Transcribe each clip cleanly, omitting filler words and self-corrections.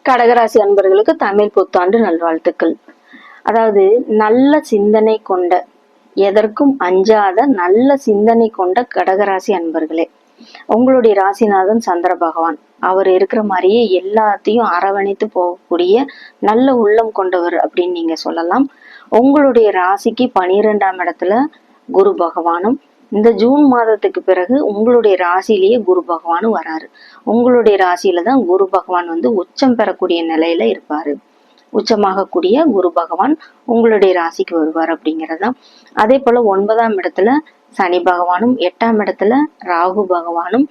கடகராசி அன்பர்களுக்கு தமிழ் புத்தாண்டு நல்வாழ்த்துக்கள். அதாவது நல்ல சிந்தனை கொண்ட, எதற்கும் அஞ்சாத நல்ல சிந்தனை கொண்ட கடகராசி அன்பர்களே, உங்களுடைய ராசிநாதன் சந்திர பகவான் அவர் இருக்கிற மாதிரியே எல்லாத்தையும் அரவணைத்து போகக்கூடிய நல்ல உள்ளம் கொண்டவர் அப்படின்னு நீங்க சொல்லலாம். உங்களுடைய ராசிக்கு 12ஆம் இடத்துல குரு பகவானும், இந்த ஜூன் மாதத்துக்கு பிறகு உங்களுடைய ராசியிலேயே குரு பகவானும் வராரு. உங்களுடைய ராசியில தான் குரு பகவான் உச்சம் பெறக்கூடிய நிலையில இருப்பாரு. உச்சமாகக்கூடிய குரு பகவான் உங்களுடைய ராசிக்கு வருவார் அப்படிங்கிறதான். அதே போல 9ஆம் இடத்துல சனி பகவானும், 8ஆம் இடத்துல ராகு பகவானும்,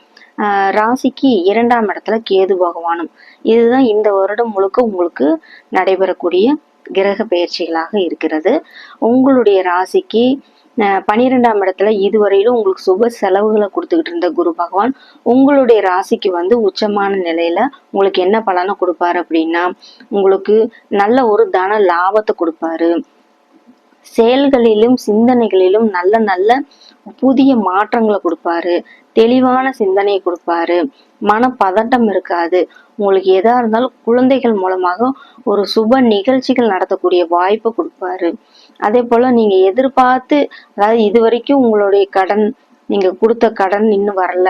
ராசிக்கு 2ஆம் இடத்துல கேது பகவானும். இதுதான் இந்த வருடம் முழுக்க உங்களுக்கு நடைபெறக்கூடிய கிரக பயிற்சிகளாக இருக்கிறது. உங்களுடைய ராசிக்கு 12ஆம் இடத்துல இதுவரையிலும் உங்களுக்கு சுப செலவுகளை கொடுத்துக்கிட்டு இருந்த குரு பகவான் உங்களுடைய ராசிக்கு உச்சமான நிலையில உங்களுக்கு என்ன பலனை கொடுப்பாரு அப்படின்னா, உங்களுக்கு நல்ல ஒரு தன லாபத்தை கொடுப்பாரு. செயல்களிலும் சிந்தனைகளிலும் நல்ல நல்ல புதிய மாற்றங்களை கொடுப்பாரு. தெளிவான சிந்தனையை கொடுப்பாரு. மன பதட்டம் இருக்காது. உங்களுக்கு எதா இருந்தாலும் குழந்தைகள் மூலமாக ஒரு சுப நிகழ்ச்சிகள் நடத்தக்கூடிய வாய்ப்பு கொடுப்பாரு. அதே போல நீங்க எதிர்பார்த்து, அதாவது இது வரைக்கும் உங்களுடைய கடன், நீங்க கொடுத்த கடன் இன்னும் வரல,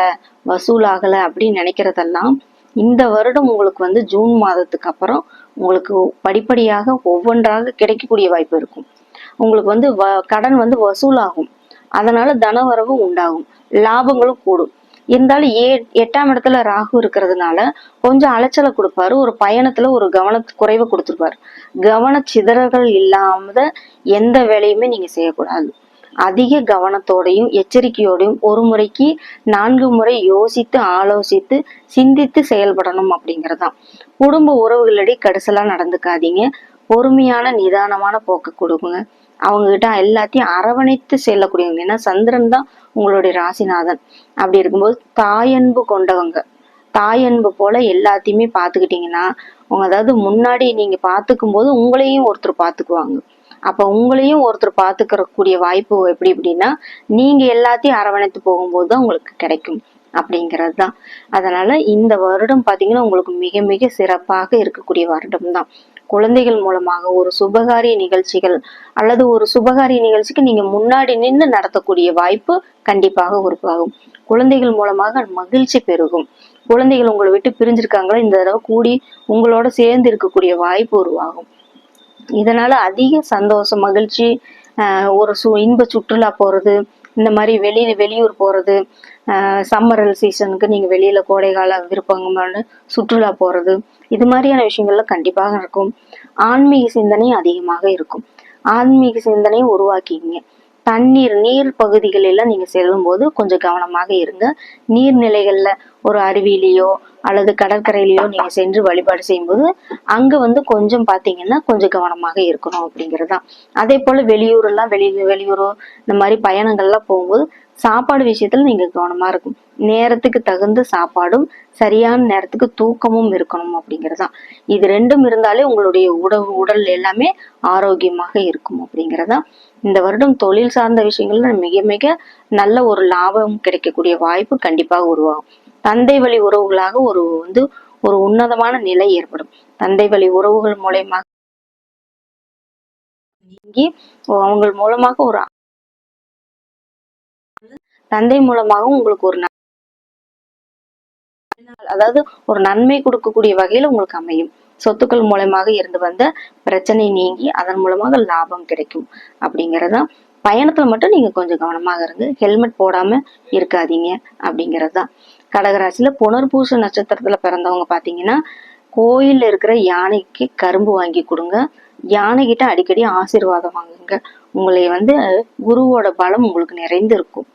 வசூல் ஆகல அப்படின்னு நினைக்கிறதெல்லாம் இந்த வருடம் உங்களுக்கு ஜூன் மாதத்துக்கு அப்புறம் உங்களுக்கு படிப்படியாக ஒவ்வொன்றாக கிடைக்கக்கூடிய வாய்ப்பு இருக்கும். உங்களுக்கு கடன் வசூலாகும். அதனால தனவரவு உண்டாகும், லாபங்களும் கூடும். இருந்தாலும் 8ஆம் இடத்துல ராகு இருக்கிறதுனால கொஞ்சம் அலைச்சலை கொடுப்பாரு. ஒரு பயணத்துல ஒரு கவன குறைவை கொடுத்துருப்பாரு. கவன சிதறல்கள் இல்லாம எந்த வேலையுமே நீங்க செய்யக்கூடாது. அதிக கவனத்தோடையும் எச்சரிக்கையோடையும் ஒரு முறைக்கு 4 முறை யோசித்து ஆலோசித்து சிந்தித்து செயல்படணும் அப்படிங்கறதான். குடும்ப உறவுகளிடையே கடுசலா நடந்துக்காதீங்க. பொறுமையான நிதானமான போக்கு கொடுங்க. அவங்க கிட்ட எல்லாத்தையும் அரவணைத்து செல்லக்கூடியவங்க. ஏன்னா சந்திரன் தான் உங்களுடைய ராசிநாதன். அப்படி இருக்கும்போது தாயன்பு கொண்டவங்க, தாயன்பு போல எல்லாத்தையுமே பாத்துக்கிட்டீங்கன்னா, அதாவது முன்னாடி நீங்க பாத்துக்கும் போது உங்களையும் ஒருத்தர் பாத்துக்குவாங்க. அப்ப உங்களையும் ஒருத்தர் பாத்துக்கக்கூடிய வாய்ப்பு எப்படி அப்படின்னா, நீங்க எல்லாத்தையும் அரவணைத்து போகும்போது தான் உங்களுக்கு கிடைக்கும் அப்படிங்கிறது தான். அதனால இந்த வருடம் பாத்தீங்கன்னா உங்களுக்கு மிக மிக சிறப்பாக இருக்கக்கூடிய வருடம் தான். குழந்தைகள் மூலமாக ஒரு சுபகாரிய நிகழ்ச்சிகள் அல்லது ஒரு சுபகாரிய நிகழ்ச்சிக்கு நீங்க முன்னாடி நின்று நடத்தக்கூடிய வாய்ப்பு கண்டிப்பாக உருவாகும். குழந்தைகள் மூலமாக மகிழ்ச்சி பெருகும். குழந்தைகள் உங்களை விட்டு பிரிஞ்சிருக்காங்களா, இந்த தடவை கூடி உங்களோட சேர்ந்து இருக்கக்கூடிய வாய்ப்பு உருவாகும். இதனால அதிக சந்தோஷம், மகிழ்ச்சி, ஒரு இன்ப சுற்றுலா போறது, இந்த மாதிரி வெளியூர் போறது, சம்மரல் சீசனுக்கு நீங்க வெளியில கோடைகால விருப்பங்கன்னு சுற்றுலா போறது, இது மாதிரியான விஷயங்கள்ல கண்டிப்பாக இருக்கும். ஆன்மீக சிந்தனை அதிகமாக இருக்கும். ஆன்மீக சிந்தனையை உருவாக்கிங்க. நீர் பகுதிகளெல்லாம் நீங்க செல்லும் போது கொஞ்சம் கவனமாக இருங்க. நீர்நிலைகள்ல ஒரு அருவியிலேயோ அல்லது கடற்கரையிலயோ நீங்க சென்று வழிபாடு செய்யும்போது அங்க கொஞ்சம் பாத்தீங்கன்னா கொஞ்சம் கவனமாக இருக்கணும் அப்படிங்கறதுதான். அதே போல வெளியூரோ இந்த மாதிரி பயணங்கள்லாம் போகும்போது சாப்பாடு விஷயத்துல நீங்க கவனமா இருக்கும். நேரத்துக்கு தகுந்த சாப்பாடும் சரியான நேரத்துக்கு தூக்கமும் இருக்கணும் அப்படிங்கறதுதான். இது ரெண்டும் இருந்தாலே உங்களுடைய உடல் எல்லாமே ஆரோக்கியமாக இருக்கும் அப்படிங்கறதா. இந்த வருடம் தொழில் சார்ந்த விஷயங்கள்ல மிக மிக நல்ல ஒரு லாபம் கிடைக்கக்கூடிய வாய்ப்பு கண்டிப்பாக உருவாகும். தந்தை வழி உறவுகளாக ஒரு உன்னதமான நிலை ஏற்படும். தந்தை வழி உறவுகள் மூலமாக நீங்கி அவங்க மூலமாக ஒரு தந்தை மூலமாகவும் உங்களுக்கு ஒரு அதாவது ஒரு நன்மை கொடுக்கக்கூடிய வகையில உங்களுக்கு அமையும். சொத்துக்கள் மூலமாக இருந்து வந்த பிரச்சனை நீங்கி அதன் மூலமாக லாபம் கிடைக்கும் அப்படிங்கறதுதான். பயணத்துல மட்டும் நீங்க கொஞ்சம் கவனமாக இருங்க. ஹெல்மெட் போடாம இருக்காதீங்க அப்படிங்கறதுதான். கடகராசியில புனர்பூச நட்சத்திரத்துல பிறந்தவங்க பாத்தீங்கன்னா, கோயில்ல இருக்கிற யானைக்கு கரும்பு வாங்கி கொடுங்க. யானை கிட்ட அடிக்கடி ஆசீர்வாதம் வாங்குங்க. உங்களை குருவோட பலம் உங்களுக்கு நிறைந்து இருக்கும்.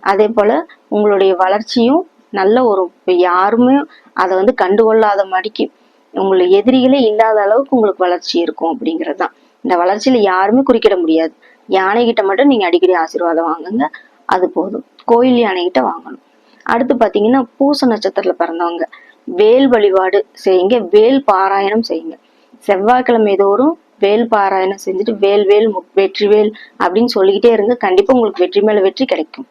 அதே போல உங்களுடைய வளர்ச்சியும் நல்ல ஒரு யாருமே அதை கண்டுகொள்ளாத மாதிரிக்கு, உங்களுக்கு எதிரிகளே இல்லாத அளவுக்கு உங்களுக்கு வளர்ச்சி இருக்கும் அப்படிங்கறதுதான். இந்த வளர்ச்சியில யாருமே குறுக்கிட முடியாது. யானை கிட்ட மட்டும் நீங்க அடிக்கடி ஆசீர்வாதம் வாங்குங்க, அது போதும். கோயில் யானை கிட்ட வாங்கணும். அடுத்து பாத்தீங்கன்னா, பூச நட்சத்திரத்துல பிறந்தவங்க வேல் வழிபாடு செய்யுங்க. வேல் பாராயணம் செய்யுங்க. செவ்வாய்க்கிழமை தோறும் வேல் பாராயணம் செஞ்சுட்டு வேல் வேல் வெற்றிவேல் அப்படின்னு சொல்லிக்கிட்டே இருங்க. கண்டிப்பா உங்களுக்கு வெற்றி மேல வெற்றி கிடைக்கும்.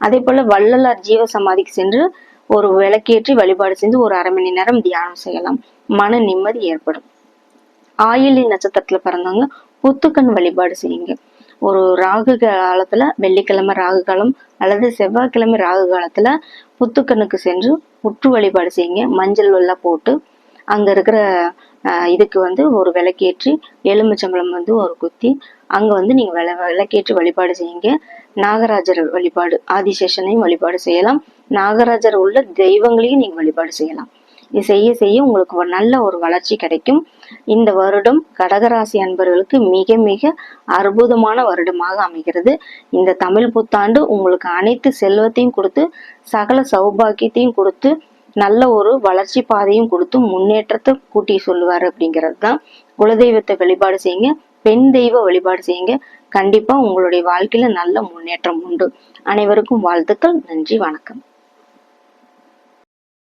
அதே போல வள்ளலார் ஜீவ சமாதிக்கு சென்று ஒரு விளக்கேற்றி வழிபாடு செஞ்சு ஒரு 1/2 மணி நேரம் தியானம் செய்யலாம். மன நிம்மதி ஏற்படும். ஆயிலி நட்சத்திரத்துல பிறந்தவங்க புத்துக்கண் வழிபாடு செய்யுங்க. ஒரு ராகு காலத்துல, வெள்ளிக்கிழமை ராகு காலம் அல்லது செவ்வாய்க்கிழமை ராகு காலத்துல புத்துக்கண்ணுக்கு சென்று புற்று வழிபாடு செய்யுங்க. மஞ்சள் வெள்ளை போட்டு அங்க இருக்கிற இதுக்கு ஒரு விளக்கேற்றி எலுமிச்சம்பழம் ஒரு குத்தி அங்க நீங்க விளக்கேற்றி வழிபாடு செய்யுங்க. நாகராஜர் வழிபாடு, ஆதிசேஷனையும் வழிபாடு செய்யலாம். நாகராஜர் உள்ள தெய்வங்களையும் நீங்க வழிபாடு செய்யலாம். இது செய்ய செய்ய உங்களுக்கு ஒரு நல்ல ஒரு வளர்ச்சி கிடைக்கும். இந்த வருடம் கடகராசி அன்பர்களுக்கு மிக மிக அற்புதமான வருடமாக அமைகிறது. இந்த தமிழ் புத்தாண்டு உங்களுக்கு அனைத்து செல்வத்தையும் கொடுத்து, சகல சௌபாக்கியத்தையும் கொடுத்து, நல்ல ஒரு வளர்ச்சி பாதையும் கொடுத்து முன்னேற்றத்தை கூட்டி சொல்லுவாரு அப்படிங்கிறது தான். குலதெய்வத்தை வழிபாடு செய்யுங்க, பெண் தெய்வ வழிபாடு செய்யுங்க. கண்டிப்பா உங்களுடைய வாழ்க்கையில நல்ல முன்னேற்றம் உண்டு. அனைவருக்கும் வாழ்த்துக்கள். நன்றி, வணக்கம்.